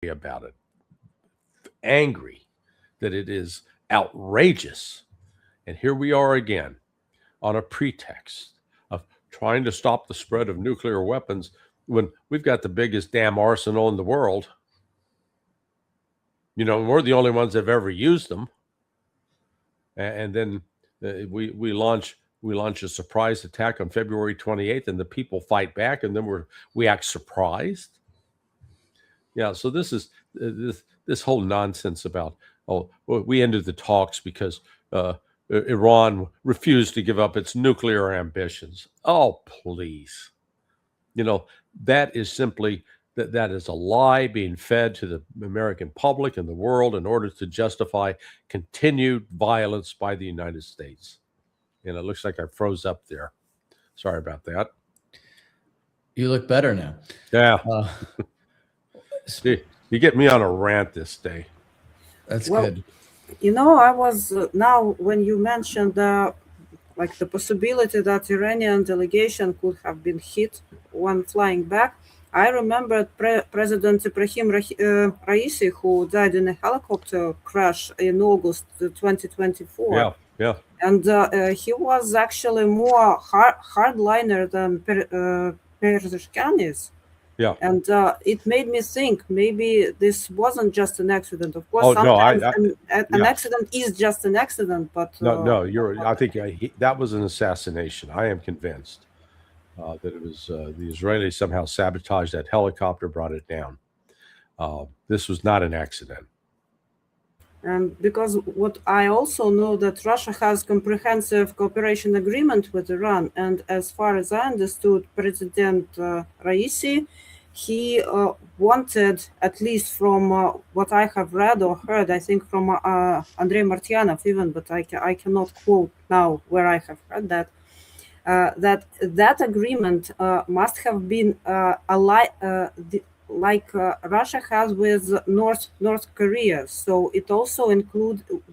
about it, angry that it is outrageous. And here we are again on a pretext of trying to stop the spread of nuclear weapons when we've got the biggest damn arsenal in the world. And we're the only ones that have ever used them. And then we launch a surprise attack on February 28th, and the people fight back, and then we act surprised. Yeah, so this is this whole nonsense about, oh, well, we ended the talks because Iran refused to give up its nuclear ambitions. Oh, please. That is simply that is a lie being fed to the American public and the world in order to justify continued violence by the United States. And it looks like I froze up there. Sorry about that. You look better now. Yeah. See, you get me on a rant this day. That's good. I was now when you mentioned like the possibility that Iranian delegation could have been hit when flying back. I remember President Ibrahim Raisi, who died in a helicopter crash in August 2024. Yeah. And he was actually more hardliner than Pezeshkian is. Yeah. And it made me think maybe this wasn't just an accident. Of course, an accident is just an accident, but no, I think that was an assassination. I am convinced that it was the Israelis somehow sabotaged that helicopter, brought it down. This was not an accident. Because what I also know that Russia has comprehensive cooperation agreement with Iran, and as far as I understood, President Raisi, he wanted, at least from what I have read or heard, I think from Andrei Martyanov even, but I cannot quote now where I have heard that, that agreement must have been like Russia has with North Korea. So it also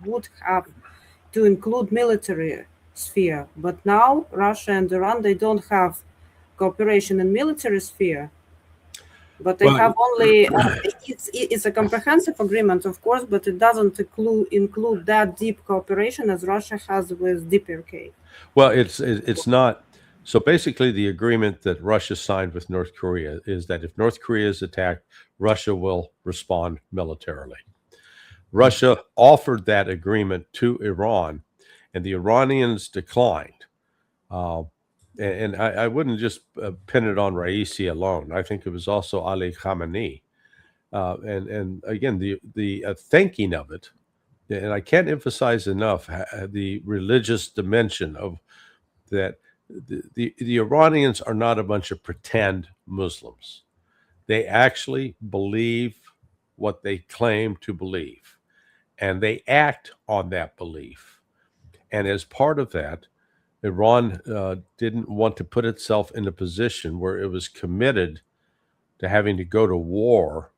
would have to include military sphere. But now Russia and Iran, they don't have cooperation in military sphere. But they have only, it's a comprehensive agreement, of course, but it doesn't include that deep cooperation as Russia has with DPRK. Well, it's not. So basically, the agreement that Russia signed with North Korea is that if North Korea is attacked, Russia will respond militarily. Russia offered that agreement to Iran, and the Iranians declined. And I wouldn't just pin it on Raisi alone. I think it was also Ali Khamenei. And again, the thinking of it, and I can't emphasize enough the religious dimension of that. The Iranians are not a bunch of pretend Muslims. They actually believe what they claim to believe, and they act on that belief. And as part of that, Iran didn't want to put itself in a position where it was committed to having to go to war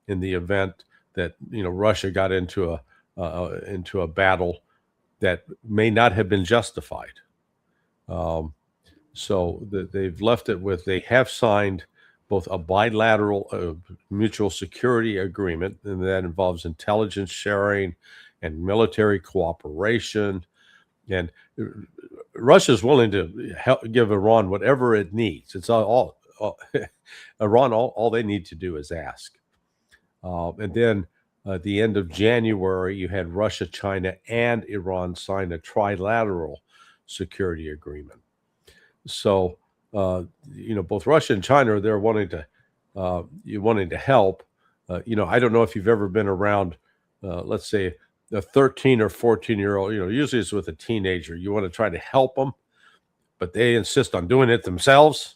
in the event that Russia got into a battle that may not have been justified. So they've left it with, they have signed both a bilateral mutual security agreement, and that involves intelligence sharing and military cooperation. And Russia's willing to give Iran whatever it needs. It's all Iran, all they need to do is ask. And then at the end of January, you had Russia, China, and Iran sign a trilateral security agreement. So, both Russia and China are there wanting to help. I don't know if you've ever been around, let's say, a 13 or 14-year-old, usually it's with a teenager. You want to try to help them, but they insist on doing it themselves.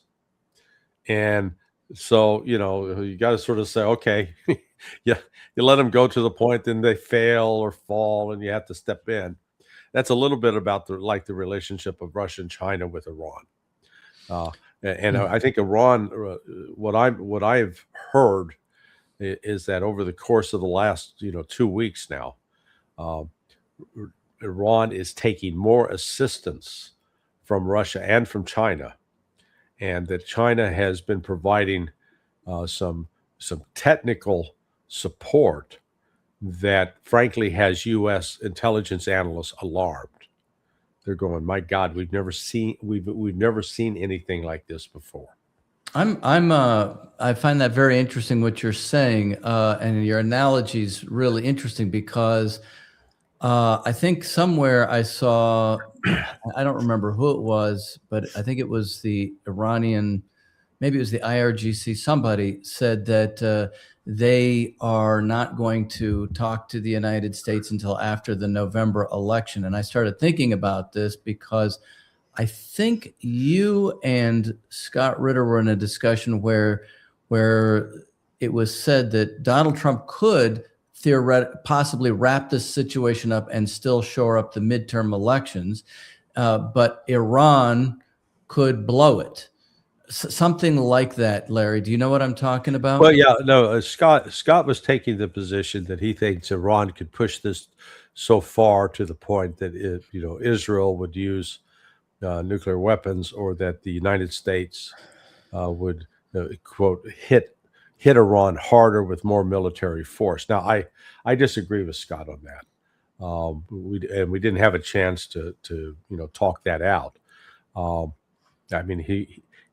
And so, you got to sort of say, okay, you let them go to the point, then they fail or fall, and you have to step in. That's a little bit about the relationship of Russia and China with Iran. And I think Iran, what I've heard is that over the course of the last 2 weeks now, Iran is taking more assistance from Russia and from China, and that China has been providing some technical support that frankly has U.S. intelligence analysts alarmed. They're going, my God, we've never seen anything like this before. I find that very interesting what you're saying, and your analogy is really interesting because I think somewhere I saw, I don't remember who it was, but I think it was the Iranian, maybe it was the IRGC. Somebody said that they are not going to talk to the United States until after the November election. And I started thinking about this because I think you and Scott Ritter were in a discussion where it was said that Donald Trump could possibly wrap this situation up and still shore up the midterm elections, but Iran could blow it. Something like that, Larry. Do you know what I'm talking about? Well, yeah, no. Scott was taking the position that he thinks Iran could push this so far to the point that Israel would use nuclear weapons, or that the United States would quote hit Iran harder with more military force. Now, I disagree with Scott on that. We didn't have a chance to talk that out. I mean,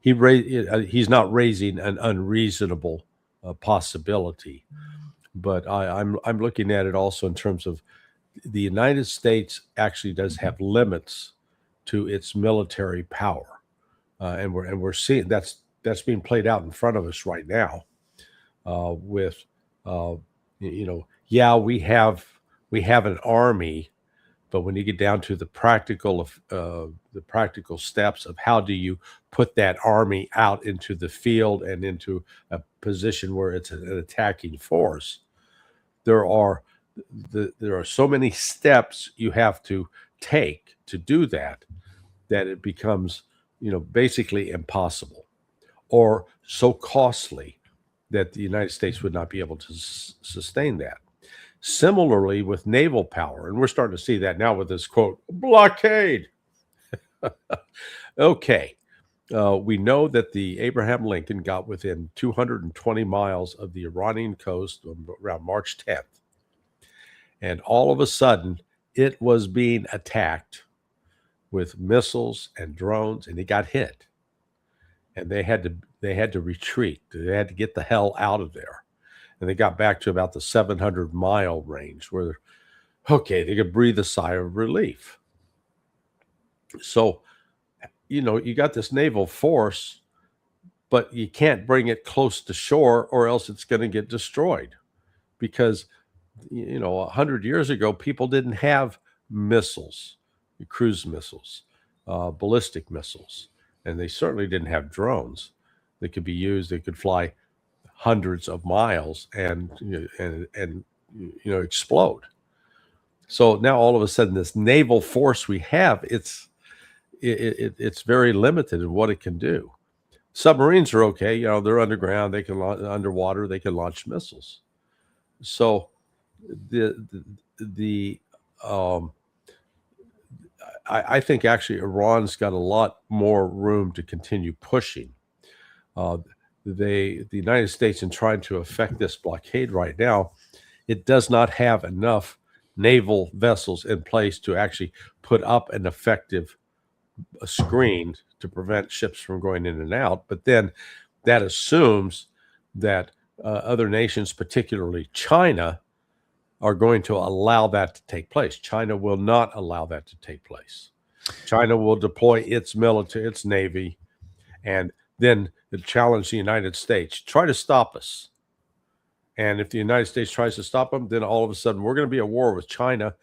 he's not raising an unreasonable possibility, but I'm looking at it also in terms of the United States actually does have limits to its military power, and we're seeing that's being played out in front of us right now. With yeah, we have an army, but when you get down to the practical steps of how do you put that army out into the field and into a position where it's an attacking force, there are so many steps you have to take to do that it becomes basically impossible, or so costly that the United States would not be able to sustain that. Similarly with naval power, and we're starting to see that now with this quote blockade. Okay, we know that the Abraham Lincoln got within 220 miles of the Iranian coast around March 10th, and all of a sudden it was being attacked with missiles and drones, and it got hit, and they had to retreat. They had to get the hell out of there, and they got back to about the 700-mile range where, okay, they could breathe a sigh of relief. So, you got this naval force, but you can't bring it close to shore, or else it's going to get destroyed, because 100 years ago people didn't have missiles, cruise missiles, ballistic missiles, and they certainly didn't have drones that could be used. They could fly hundreds of miles and explode. So now all of a sudden, this naval force we have, it's very limited in what it can do. Submarines are okay, they're underground, they can underwater, they can launch missiles. So I think actually Iran's got a lot more room to continue pushing. The United States, in trying to effect this blockade right now, it does not have enough naval vessels in place to actually put up an effective screen to prevent ships from going in and out. But then that assumes that other nations, particularly China, are going to allow that to take place. China will not allow that to take place. China will deploy its military, its navy, and then challenge the United States, try to stop us. And if the United States tries to stop them, then all of a sudden we're going to be at war with China.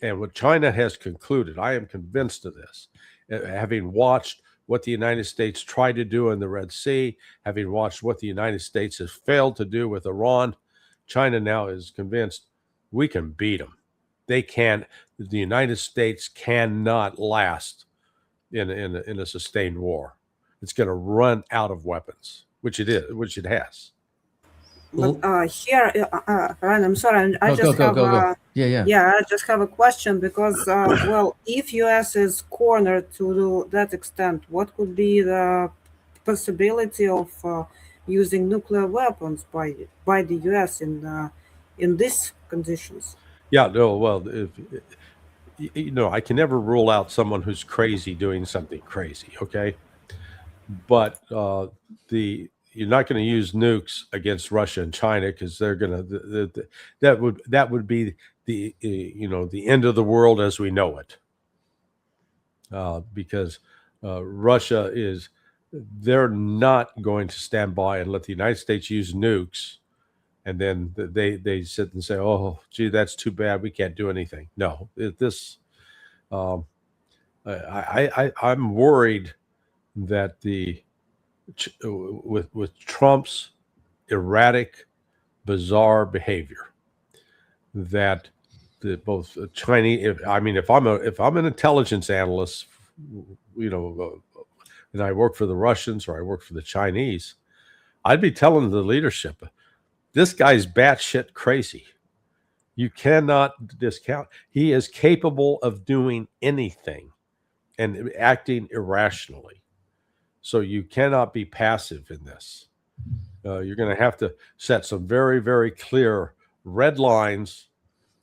And what China has concluded, I am convinced of this, having watched what the United States tried to do in the Red Sea, having watched what the United States has failed to do with Iran, China now is convinced we can beat them. They can. The United States cannot last in a sustained war. It's going to run out of weapons, which it has. But here, Ryan, I'm sorry, I just have I just have a question, because well, if US is cornered to that extent, what could be the possibility of using nuclear weapons by the U.S. In these conditions. Yeah, no, well, I can never rule out someone who's crazy doing something crazy. Okay, but the you're not going to use nukes against Russia and China because they're going to that would be the end of the world as we know it, because Russia is they're not going to stand by and let the United States use nukes, and then they sit and say, "Oh, gee, that's too bad. We can't do anything." No, this um, I'm worried that with Trump's erratic, bizarre behavior, that both Chinese. If I'm an intelligence analyst, and I work for the Russians or I work for the Chinese, I'd be telling the leadership, this guy's batshit crazy. You cannot discount. He is capable of doing anything and acting irrationally. So you cannot be passive in this. You're going to have to set some very, very clear red lines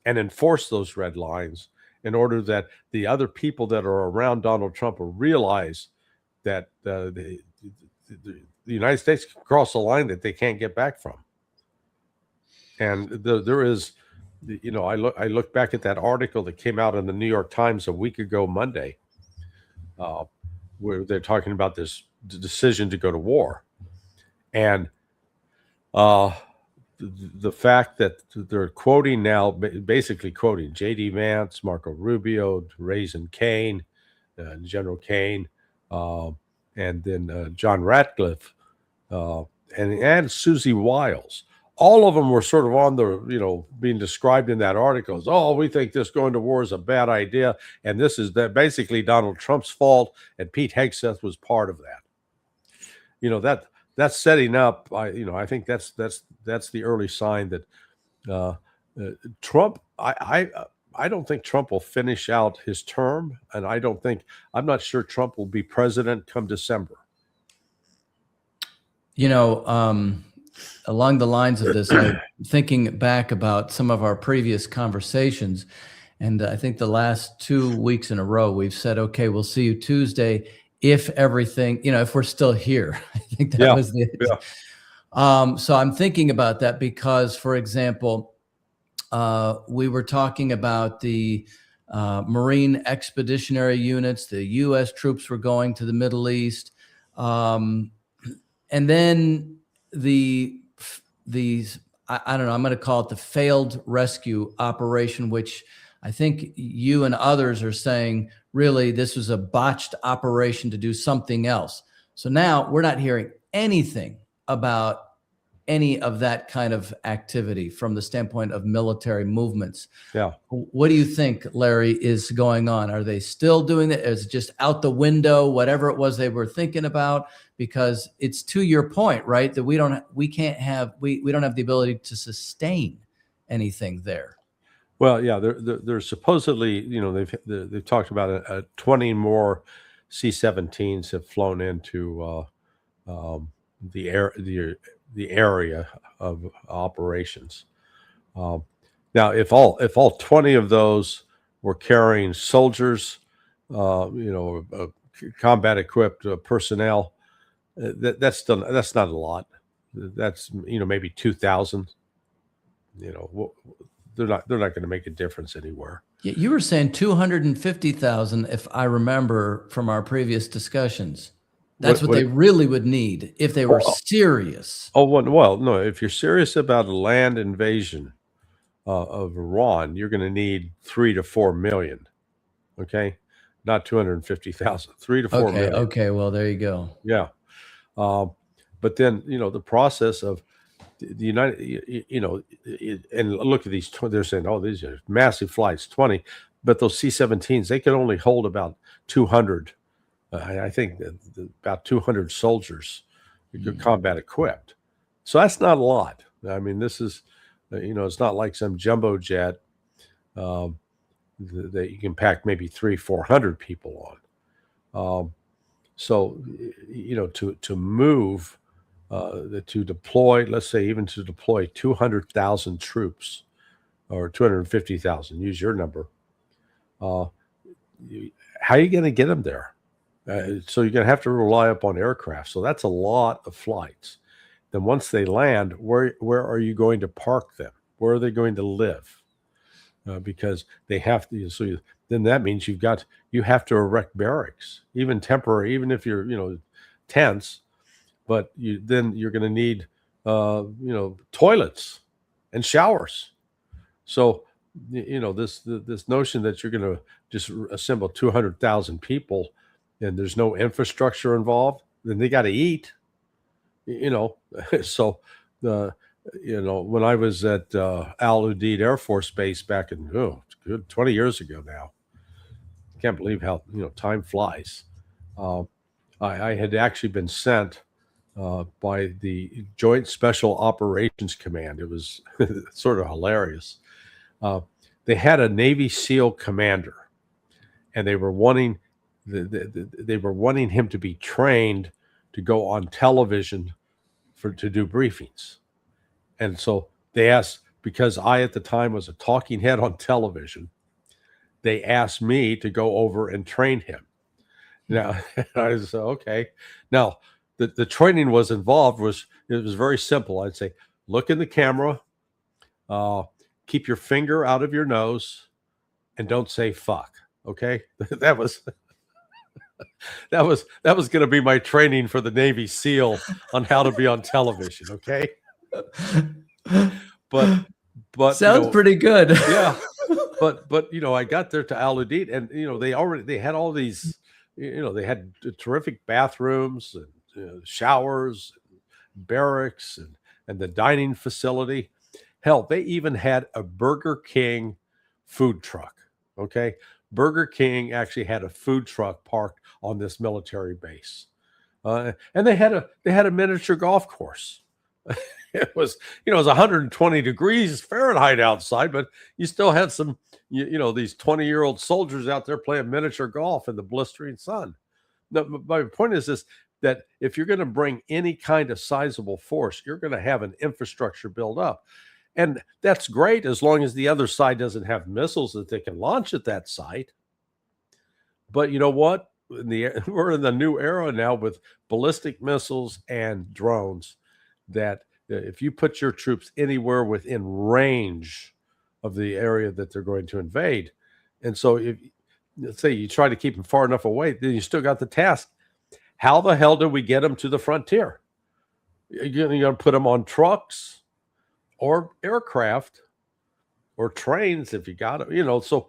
and enforce those red lines in order that the other people that are around Donald Trump will realize that the United States can cross a line that they can't get back from. And there is, I look back at that article that came out in the New York Times a week ago Monday, where they're talking about this decision to go to war, and the fact that they're quoting now, basically quoting J.D. Vance, Marco Rubio, Raising Kane, General Kane, and then John Ratcliffe, and Susie Wiles. All of them were sort of on the, being described in that article as, oh, we think this going to war is a bad idea, and this is that basically Donald Trump's fault, and Pete Hegseth was part of that. That's setting up. I think that's the early sign that Trump. I don't think Trump will finish out his term, and I'm not sure Trump will be president come December. Along the lines of this, I'm thinking back about some of our previous conversations, and I think the last 2 weeks in a row we've said, okay, we'll see you Tuesday if everything, if we're still here. I think that was it. Yeah. So I'm thinking about that because, for example, we were talking about the Marine Expeditionary Units. The U.S. troops were going to the Middle East, and then these I don't know, I'm going to call it the failed rescue operation, which I think you and others are saying, really, this was a botched operation to do something else. So now we're not hearing anything about any of that kind of activity from the standpoint of military movements. Yeah. What do you think, Larry, is going on? Are they still doing that? Is it just out the window, whatever it was they were thinking about? Because it's to your point, right? That we don't have the ability to sustain anything there. Well, yeah, they're supposedly, they've talked about 20 more C-17s have flown into the area of operations. Now, if all 20 of those were carrying soldiers, combat equipped personnel, that's not a lot. That's maybe 2,000. They're not going to make a difference anywhere. You were saying 250,000, if I remember from our previous discussions. That's what they really would need if they were serious. Oh, well, no. If you're serious about a land invasion of Iran, you're going to need 3 to 4 million. Okay, not 250,000. 3 to 4 million. Okay. Well, there you go. Yeah, but then the process of the United, and look at these. They're saying, oh, these are massive flights, 20, but those C-17s, they can only hold about 200. I think about 200 soldiers, combat equipped. So that's not a lot. I mean, this is, it's not like some jumbo jet that you can pack maybe 300-400 people on. So, to move to deploy, let's say, even to deploy 200,000 troops or 250,000, use your number. How are you going to get them there? So you're going to have to rely upon aircraft. So that's a lot of flights. Then once they land, where are you going to park them? Where are they going to live? Because they have to. So then that means you have to erect barracks, even temporary, even if you're tents. But then you're going to need toilets and showers. So this notion that you're going to just assemble 200,000 people and there's no infrastructure involved, then they got to eat. So when I was at Al Udeid Air Force Base back in 20 years ago now, can't believe how time flies. I had actually been sent by the Joint Special Operations Command. It was sort of hilarious. They had a Navy SEAL commander, and they were wanting him to be trained to go on television to do briefings. And so they asked, because I at the time was a talking head on television, they asked me to go over and train him. Now I said, okay. Now the training it was very simple. I'd say, look in the camera, keep your finger out of your nose, and don't say fuck. Okay. That was going to be my training for the Navy SEAL on how to be on television. Okay. But sounds pretty good. Yeah. But I got there to Al Udeid, and they had all these, they had terrific bathrooms and showers, and barracks, and the dining facility. Hell, they even had a Burger King food truck. Okay. Burger King actually had a food truck parked on this military base, and they had a miniature golf course. It was 120 degrees Fahrenheit outside, but you still had some these 20-year-old soldiers out there playing miniature golf in the blistering sun. Now, my point is this: that if you're going to bring any kind of sizable force, you're going to have an infrastructure build up. And that's great as long as the other side doesn't have missiles that they can launch at that site. But you know what? We're in the new era now with ballistic missiles and drones, that if you put your troops anywhere within range of the area that they're going to invade, and so if, let's say, you try to keep them far enough away, then you still got the task. How the hell do we get them to the frontier? You're going to put them on trucks or aircraft or trains if you got it, so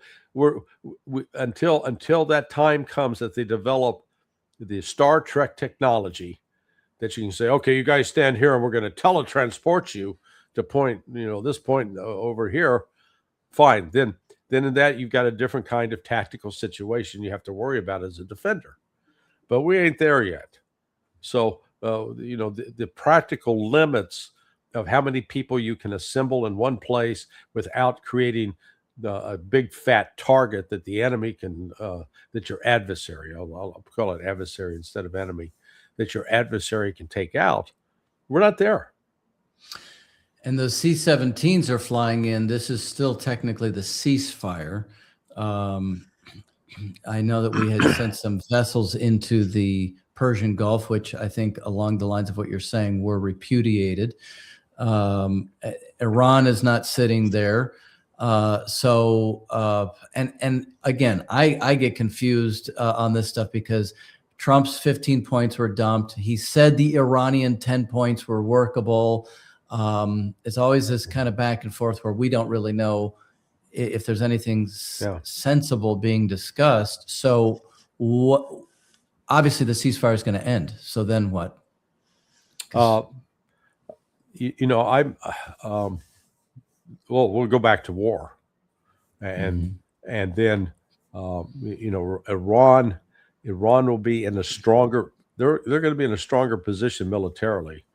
until that time comes that they develop the Star Trek technology that you can say, okay, you guys stand here and we're going to teletransport you to this point over here. Fine. Then in that, you've got a different kind of tactical situation you have to worry about as a defender, but we ain't there yet. So, the practical limits of how many people you can assemble in one place without creating a big fat target that the enemy can, that your adversary, I'll call it adversary instead of enemy, that your adversary can take out. We're not there. And those C-17s are flying in. This is still technically the ceasefire. I know that we had sent some vessels into the Persian Gulf, which I think along the lines of what you're saying were repudiated. Iran is not sitting there. And again, I get confused on this stuff because Trump's 15 points were dumped. He said the Iranian 10 points were workable. It's always this kind of back and forth where we don't really know if there's anything sensible being discussed. So obviously the ceasefire is going to end. So then what? We'll go back to war, and then Iran will be in a stronger. They're going to be in a stronger position militarily.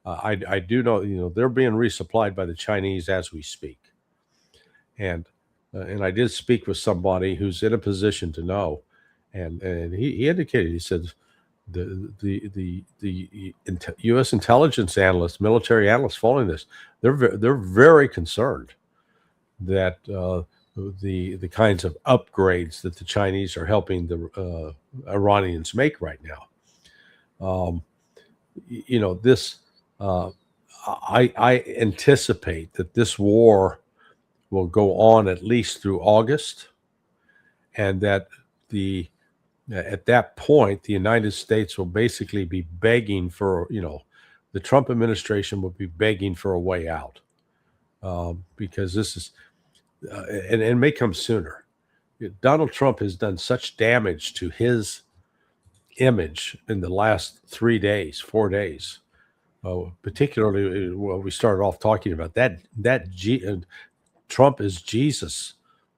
I do know they're being resupplied by the Chinese as we speak, and I did speak with somebody who's in a position to know, and he indicated, he said, U.S. intelligence analysts, military analysts following this, they're very concerned that the kinds of upgrades that the Chinese are helping the Iranians make right now. This I anticipate that this war will go on at least through August, and that at that point the United States will basically be begging for, the Trump administration will be begging for a way out, because this is and it may come sooner. Donald Trump has done such damage to his image in the last 3 days, 4 days. Particularly, we started off talking about Trump as Jesus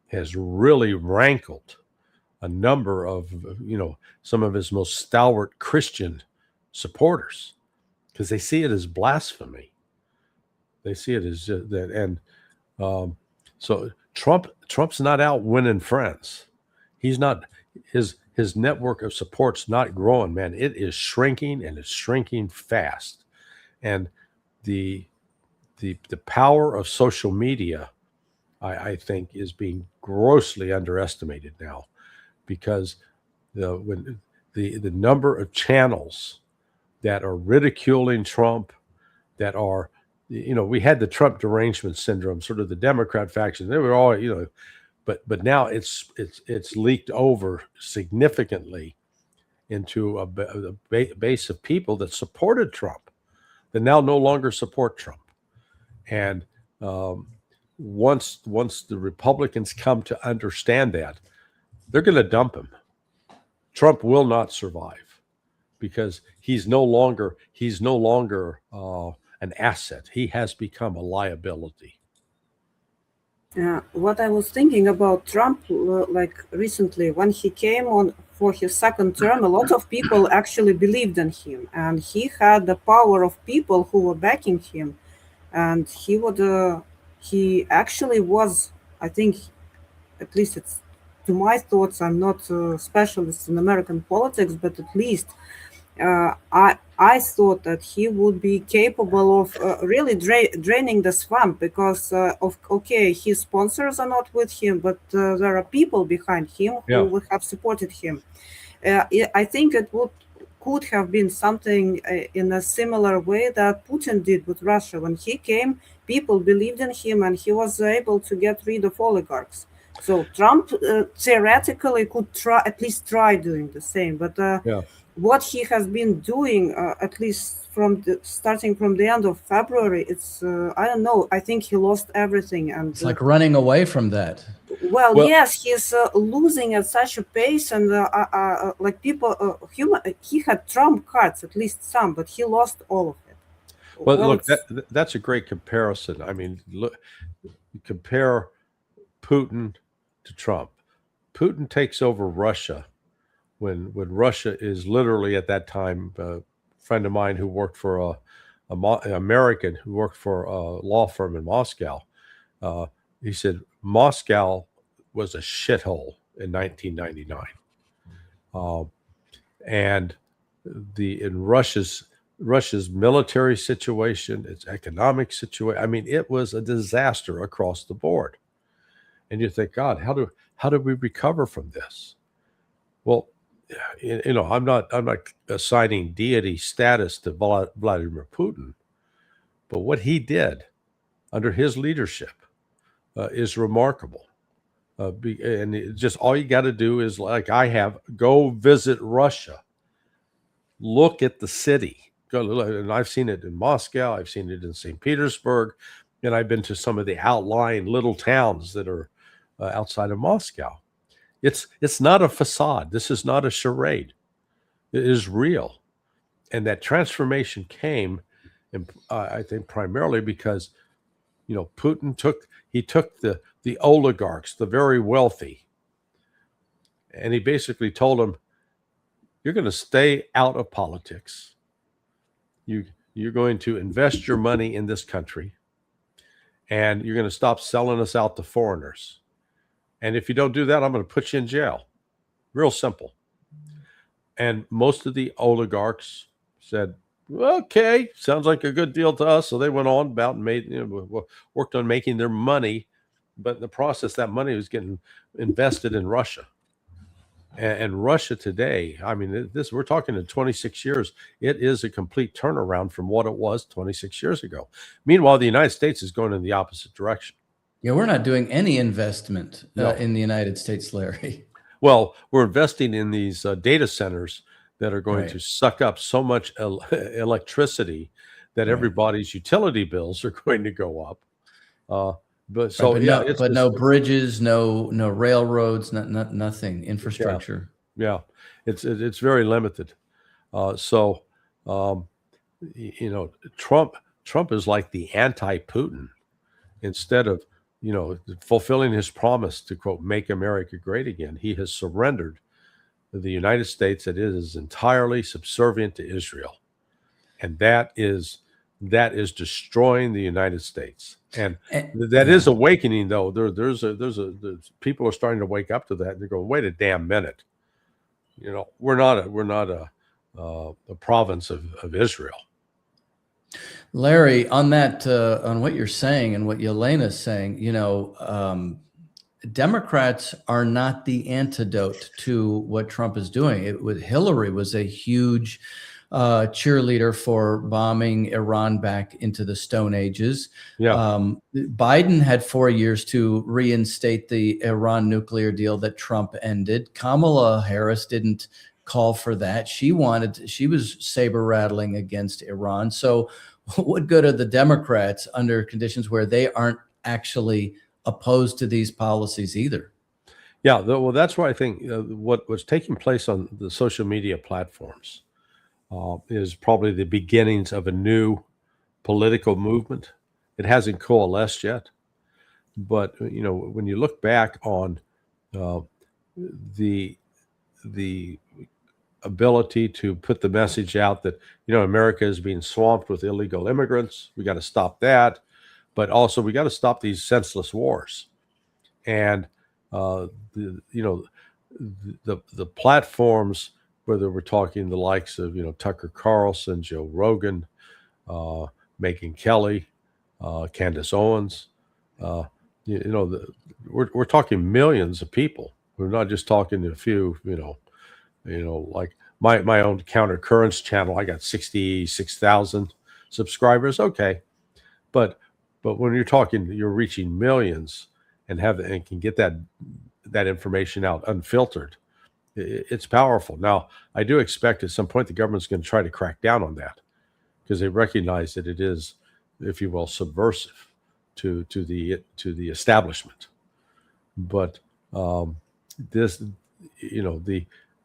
has really rankled a number of, some of his most stalwart Christian supporters, because they see it as blasphemy. They see it as that, and so Trump's not out winning friends. He's not. His network of support's not growing, man. It is shrinking, and it's shrinking fast. And the power of social media, I think, is being grossly underestimated now, because the number of channels that are ridiculing Trump, that are, we had the Trump derangement syndrome, sort of the Democrat faction. They were all, but now it's leaked over significantly into a base of people that supported Trump, that now no longer support Trump. And once the Republicans come to understand that, they're going to dump him. Trump will not survive, because he's no longer an asset. He has become a liability. What I was thinking about Trump, like recently, when he came on for his second term, a lot of people actually believed in him, and he had the power of people who were backing him, and he actually was, I think, at least it's to my thoughts. I'm not a specialist in American politics, but at least I thought that he would be capable of really draining the swamp, because his sponsors are not with him, but there are people behind him who would have supported him. I think it could have been something in a similar way that Putin did with Russia. When he came, people believed in him, and he was able to get rid of oligarchs. So Trump theoretically could at least try doing the same, but what he has been doing, at least starting from the end of February, it's I don't know. I think he lost everything, and it's like running away from that. Well, yes, he's losing at such a pace, and like people, he had Trump cards, at least some, but he lost all of it. Well, look, that's a great comparison. I mean, look, compare Putin to Trump. Putin takes over Russia when Russia is literally, at that time, a friend of mine who worked for an American who worked for a law firm in Moscow. He said Moscow was a shithole in 1999, and in Russia's military situation, its economic situation. I mean, it was a disaster across the board. And you think, God, how do we recover from this? Well, I'm not assigning deity status to Vladimir Putin, but what he did under his leadership is remarkable. And just all you got to do is, like I have, go visit Russia, look at the city. And I've seen it in Moscow, I've seen it in St. Petersburg, and I've been to some of the outlying little towns that are outside of Moscow. It's not a facade. This is not a charade. It is real. And that transformation came, I think, primarily because, Putin took the oligarchs, the very wealthy, and he basically told them, you're going to stay out of politics. You're going to invest your money in this country, and you're going to stop selling us out to foreigners. And if you don't do that, I'm going to put you in jail. Real simple. And most of the oligarchs said, okay, sounds like a good deal to us. So they went on about and made, worked on making their money. But in the process, that money was getting invested in Russia. And Russia today, I mean, we're talking in 26 years, it is a complete turnaround from what it was 26 years ago. Meanwhile, the United States is going in the opposite direction. Yeah, we're not doing any investment No. in the United States, Larry. Well, we're investing in these data centers that are going Right. to suck up so much electricity that Right. everybody's utility bills are going to go up. But so Right, yeah, no bridges, no railroads, nothing infrastructure. Yeah, it's very limited. So you know, Trump is like the anti-Putin. Instead of fulfilling his promise to quote make America great again, he has surrendered the United States. That is entirely subservient to Israel, and that is destroying the United States. And that is awakening, though. There's people are starting to wake up to that. They're going, wait a damn minute. We're not a province of Israel. Larry, on that, on what you're saying and what Yelena's saying, Democrats are not the antidote to what Trump is doing. Hillary was a huge cheerleader for bombing Iran back into the Stone Ages. Yeah. Biden had 4 years to reinstate the Iran nuclear deal that Trump ended. Kamala Harris didn't call for that. She was saber rattling against Iran. So what good are the Democrats under conditions where they aren't actually opposed to these policies either? Yeah, well, that's why I think what was taking place on the social media platforms is probably the beginnings of a new political movement. It hasn't coalesced yet, but when you look back on the ability to put the message out that America is being swamped with illegal immigrants, we got to stop that, but also we got to stop these senseless wars. And the platforms, whether we're talking the likes of Tucker Carlson, Joe Rogan, Megyn Kelly, Candace Owens, we're talking millions of people. We're not just talking to a few. Like my own Counter Currents channel, I got 66,000 subscribers. Okay, but when you're reaching millions and can get that information out unfiltered, it's powerful. Now, I do expect at some point the government's going to try to crack down on that because they recognize that it is, if you will, subversive to the establishment. But the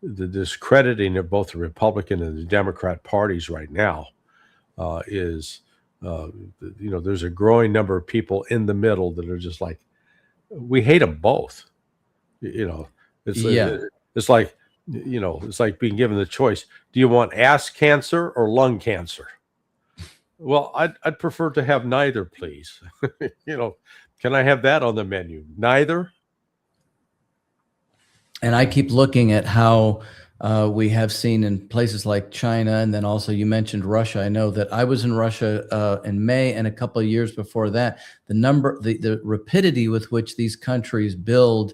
discrediting of both the Republican and the Democrat parties right now is, there's a growing number of people in the middle that are just like, we hate them both. It's like being given the choice. Do you want ass cancer or lung cancer? Well, I'd prefer to have neither, please. Can I have that on the menu? Neither. And I keep looking at how we have seen in places like China, and then also you mentioned Russia. I know that I was in Russia in May, and a couple of years before that, the rapidity with which these countries build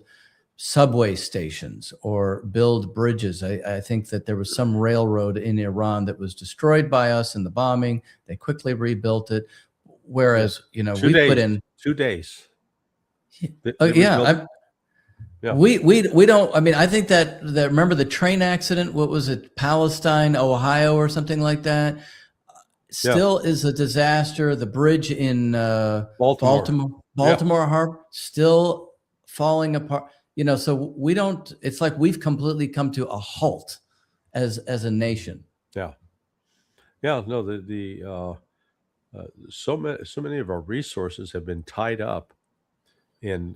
subway stations or build bridges. I think that there was some railroad in Iran that was destroyed by us in the bombing. They quickly rebuilt it. Whereas, we put in 2 days. We don't. I mean, I think that remember the train accident? What was it? Palestine, Ohio, or something like that. Still is a disaster. The bridge in Baltimore Harbor still falling apart. So we don't. It's like we've completely come to a halt as a nation. Yeah. No, so many of our resources have been tied up in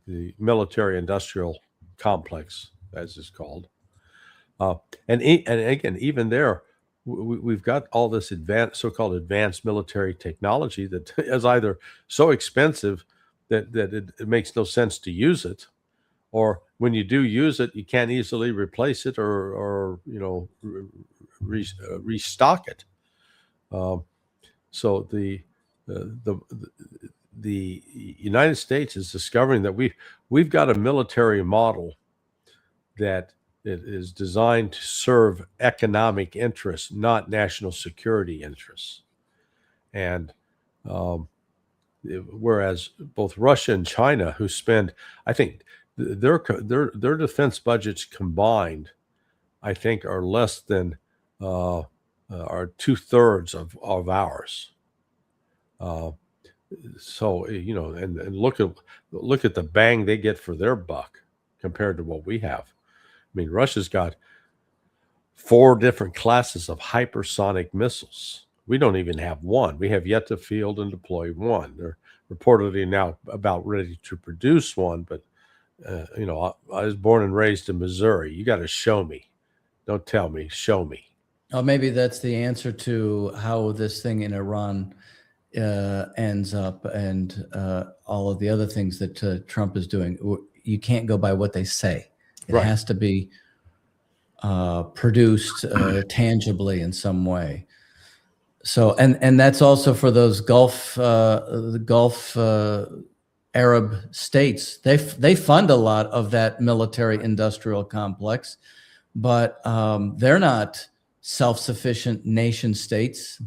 the military-industrial complex, as it's called, and again, even there, we've got all this so-called advanced military technology that is either so expensive that it makes no sense to use it, or when you do use it, you can't easily replace it or restock it. So the United States is discovering that we've got a military model that it is designed to serve economic interests, not national security interests. And whereas both Russia and China, who spend, I think their defense budgets combined, I think, are less than are 2/3 of ours. So and look at the bang they get for their buck compared to what we have. I mean, Russia's got 4 different classes of hypersonic missiles. We don't even have one. We have yet to field and deploy one. They're reportedly now about ready to produce one, but I was born and raised in Missouri. You got to show me. Don't tell me, show me. Oh, maybe that's the answer to how this thing in Iran ends up, and all of the other things that Trump is doing. You can't go by what they say. It Right. has to be produced tangibly in some way. So, and that's also for those Gulf Arab states. They fund a lot of that military industrial complex, but they're not self-sufficient nation states.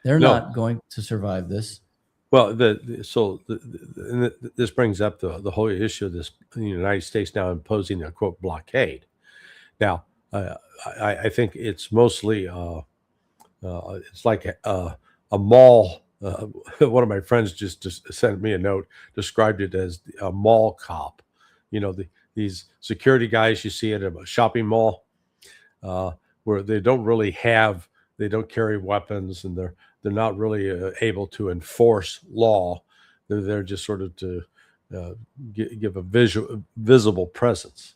They're not going to survive this. Well, this brings up the whole issue of this, the United States now imposing a quote blockade. Now, I think it's mostly it's like a mall. One of my friends just sent me a note, described it as a mall cop. These security guys you see at a shopping mall, where they don't carry weapons, and they're not really able to enforce law. They're there just sort of to give a visible presence.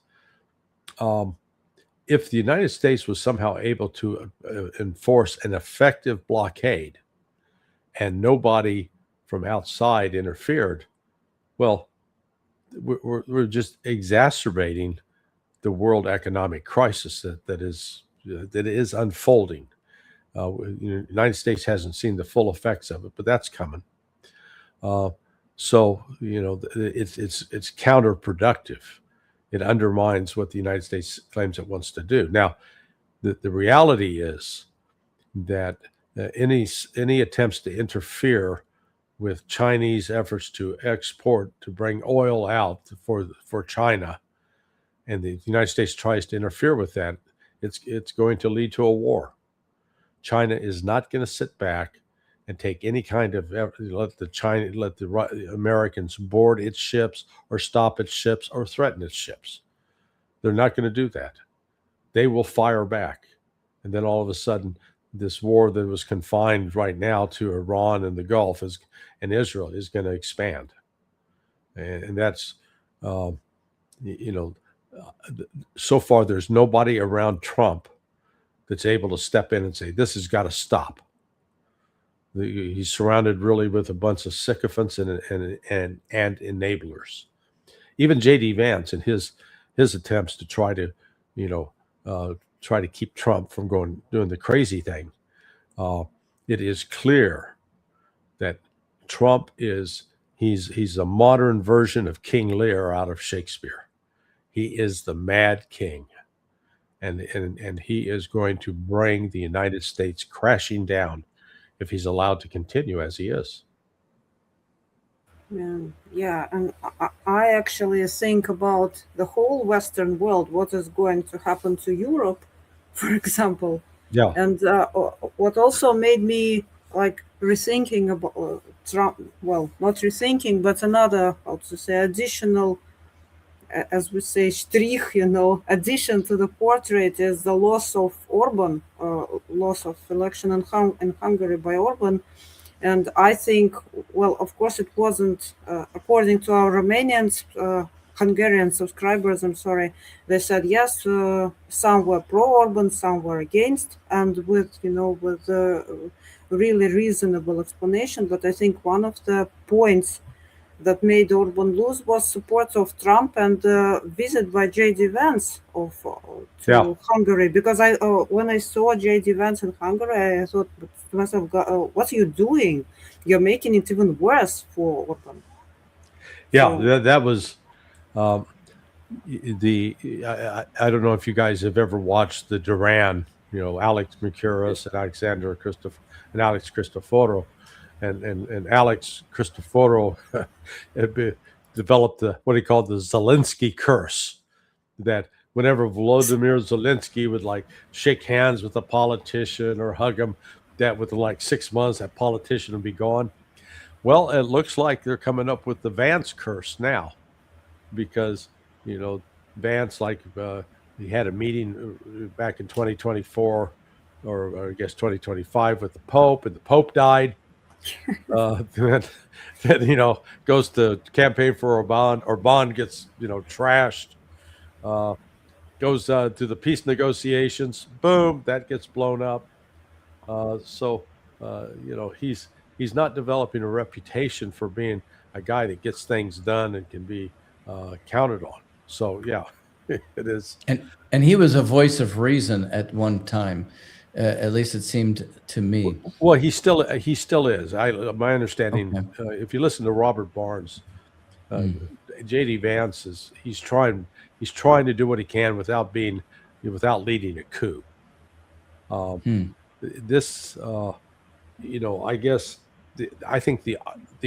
If the United States was somehow able to enforce an effective blockade and nobody from outside interfered, well, we're just exacerbating the world economic crisis that is unfolding. The United States hasn't seen the full effects of it, but that's coming. So it's counterproductive. It undermines what the United States claims it wants to do. Now, the reality is that any attempts to interfere with Chinese efforts to export, to bring oil out for China, and the United States tries to interfere with that, it's going to lead to a war. China is not going to sit back and take any kind of let the Americans board its ships or stop its ships or threaten its ships. They're not going to do that. They will fire back, and then all of a sudden, this war that was confined right now to Iran and the Gulf and Israel is going to expand, and that's so far there's nobody around Trump that's able to step in and say, this has got to stop. He's surrounded really with a bunch of sycophants and enablers. Even J.D. Vance in his attempts to try to keep Trump from doing the crazy thing. It is clear that Trump he's a modern version of King Lear out of Shakespeare. He is the Mad King. And he is going to bring the United States crashing down if he's allowed to continue as he is. Yeah, and I actually think about the whole Western world, what is going to happen to Europe, for example. Yeah. And what also made me like rethinking about Trump, well, not rethinking, but another, how to say, additional, as we say, strich, addition to the portrait is the loss of Orban, loss of election in Hungary by Orban. And I think, well, of course, it wasn't, according to our Hungarian subscribers, I'm sorry, they said, yes, some were pro-Orban, some were against, and with a really reasonable explanation. But I think one of the points that made Orban lose was support of Trump and visit by J.D. Vance to Hungary. Because when I saw J.D. Vance in Hungary, I thought to myself, what are you doing? You're making it even worse for Orban. Yeah, So, that was I don't know if you guys have ever watched the Duran, Alex Mercouris and Alex Cristoforo, and Alex Cristoforo developed what he called the Zelensky curse, that whenever Volodymyr Zelensky would like shake hands with a politician or hug him, that within like 6 months that politician would be gone. Well, it looks like they're coming up with the Vance curse now, because Vance, he had a meeting back in 2024, or I guess 2025, with the Pope, and the Pope died. Then goes to campaign for Orban. Orban gets trashed. Goes to the peace negotiations. Boom, that gets blown up. So he's not developing a reputation for being a guy that gets things done and can be counted on. So yeah, it is. And he was a voice of reason at one time, at least it seemed to me. Well, he still is. My understanding, Okay. if you listen to Robert Barnes, J.D. Vance he's trying to do what he can without leading a coup. This, I guess, I think the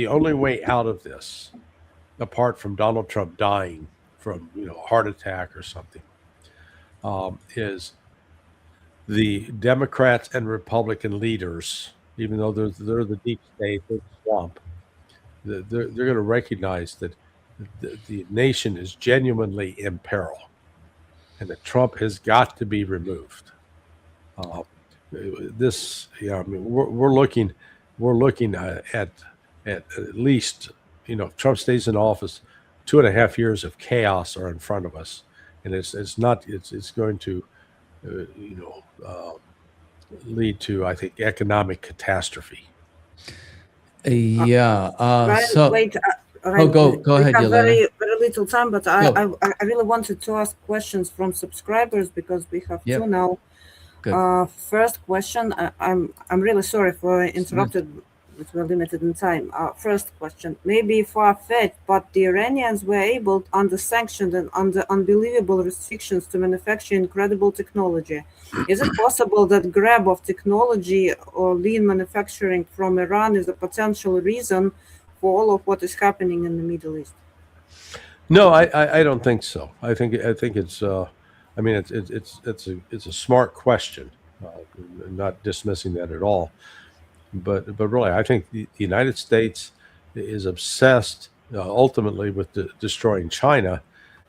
only way out of this, apart from Donald Trump dying from a heart attack or something, is the Democrats and Republican leaders, even though they're the deep state, they're the swamp, they're going to recognize that the nation is genuinely in peril, and that Trump has got to be removed. We're looking at least, if Trump stays in office, 2.5 years of chaos are in front of us, and it's going to lead to, I think, economic catastrophe. Yeah. wait, go ahead, we have Yelena. very little time, but I really wanted to ask questions from subscribers, because we have two now. Good. First question. I'm really sorry for interrupted, but we're limited in time. First question, maybe far-fetched, but the Iranians were able, under sanctions and under unbelievable restrictions, to manufacture incredible technology. Is it possible that grab of technology or lean manufacturing from Iran is a potential reason for all of what is happening in the Middle East? No, I don't think so. I think it's. I mean, it's a smart question. Not dismissing that at all, but really, I think the United States is obsessed ultimately with destroying China,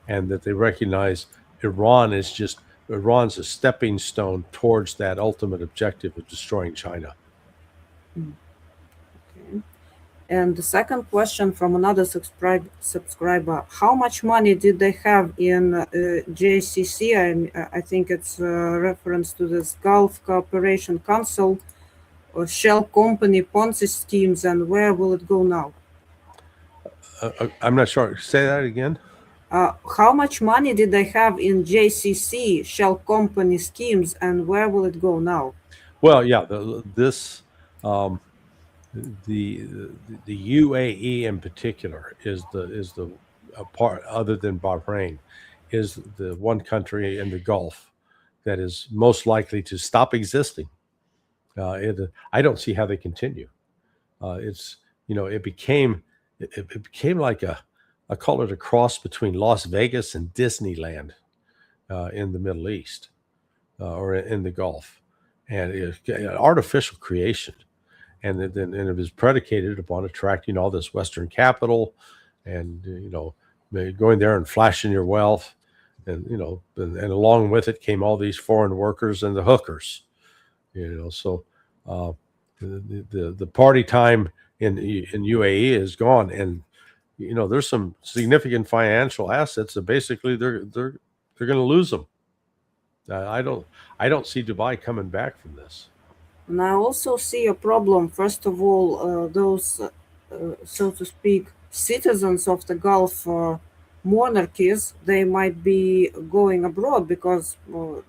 and that they recognize Iran's a stepping stone towards that ultimate objective of destroying China. Okay. And the second question from another subscriber: how much money did they have in JCC? I think it's a reference to this Gulf Cooperation Council or shell company Ponzi schemes, and where will it go now? I'm not sure. Say that again. How much money did they have in JCC shell company schemes, and where will it go now? Well, yeah, the UAE in particular is the part, other than Bahrain, is the one country in the Gulf that is most likely to stop existing. I don't see how they continue. It became like I call it a cross between Las Vegas and Disneyland in the Middle East or in the Gulf, and it's an artificial creation. And then it was predicated upon attracting all this Western capital, and going there and flashing your wealth, and and along with it came all these foreign workers and the hookers. So the party time in UAE is gone, and there's some significant financial assets that basically they're going to lose them. I don't see Dubai coming back from this. And I also see a problem. First of all, those, so to speak, citizens of the Gulf monarchies, they might be going abroad because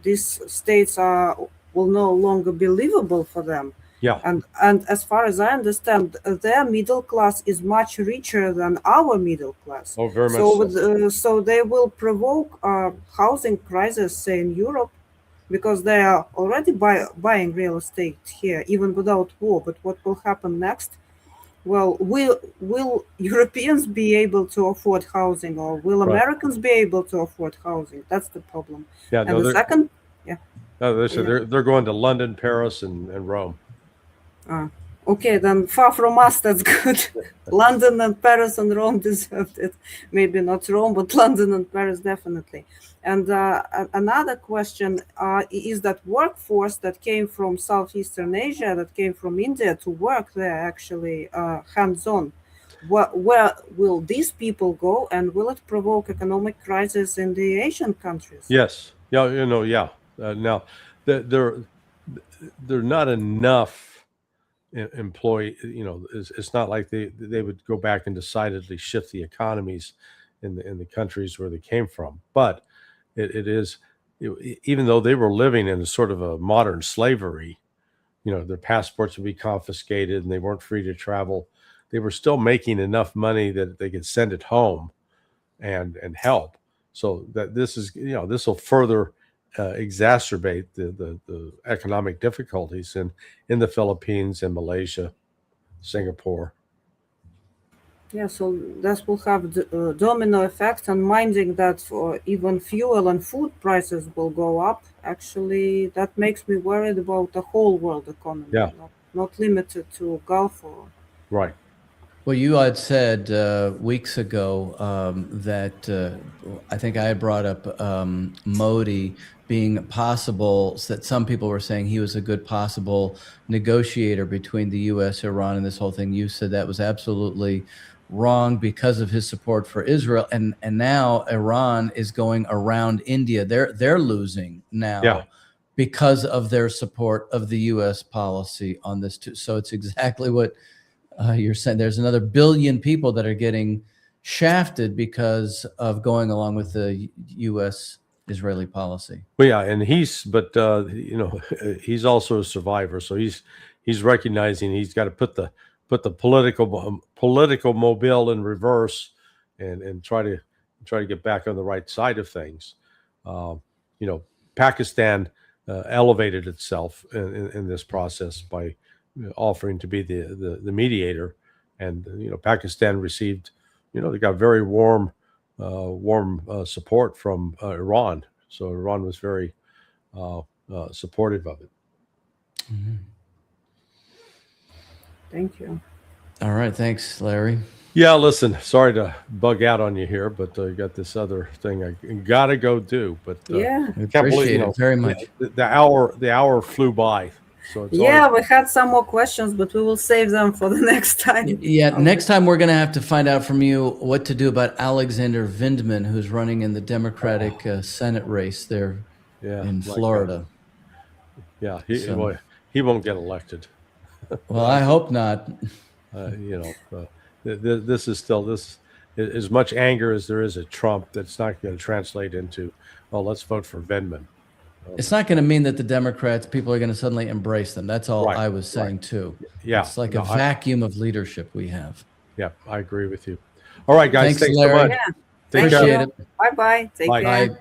these states will no longer be livable for them. Yeah. And as far as I understand, their middle class is much richer than our middle class. Oh, very much So, so. so they will provoke a housing crisis, say in Europe, because they are already buying real estate here, even without war. But what will happen next? Well, will Europeans be able to afford housing, or will Right. Americans be able to afford housing? That's the problem. Yeah, And no, the second, they're going to London, Paris, and Rome. okay, then far from us, that's good. London and Paris and Rome deserved it. Maybe not Rome, but London and Paris definitely. And another question is that workforce that came from Southeastern Asia, that came from India to work there, actually hands-on. Where will these people go, and will it provoke economic crisis in the Asian countries? Yes. Yeah. Yeah. Now, there are not enough employee. It's not like they would go back and decidedly shift the economies in the countries where they came from. But it is, even though they were living in a sort of a modern slavery, their passports would be confiscated and they weren't free to travel. They were still making enough money that they could send it home and help. So that this will further exacerbate the economic difficulties in the Philippines and Malaysia, Singapore. Yeah, so that will have domino effect, and minding that even fuel and food prices will go up. Actually, that makes me worried about the whole world economy, Yeah. not limited to Gulf or. Right. Well, you had said weeks ago that I think I had brought up Modi being possible, that some people were saying he was a good possible negotiator between the U.S., Iran, and this whole thing. You said that was absolutely wrong because of his support for Israel, and now Iran is going around India. They're losing now. Yeah. Because of their support of the U.S. policy on this too. So it's exactly what you're saying. There's another billion people that are getting shafted because of going along with the U.S. Israeli policy. Well, yeah, and he's he's also a survivor, so he's recognizing he's got to put the political mobile in reverse and try to get back on the right side of things. Pakistan elevated itself in this process by offering to be the mediator, and Pakistan received they got very warm support from Iran, so Iran was very supportive of it. Mm-hmm. Thank you. All right, thanks, Larry. Yeah, listen, sorry to bug out on you here, but I got this other thing I gotta go do. But Yeah, I appreciate it very much. The hour flew by. So it's yeah, we had some more questions, but we will save them for the next time. Yeah, next time we're going to have to find out from you what to do about Alexander Vindman, who's running in the Democratic Senate race there in Florida. Yeah, he won't get elected. Well, I hope not. This is still as much anger as there is at Trump. That's not going to translate into, well, let's vote for Vindman. It's not going to mean that the Democrats, people are going to suddenly embrace them. That's all Right, I was saying too. Yeah, It's like a vacuum of leadership we have. Yeah, I agree with you. All right, guys. Thanks Larry. so much. Yeah, Take Appreciate care. it. Bye-bye. Take Bye. care. Bye.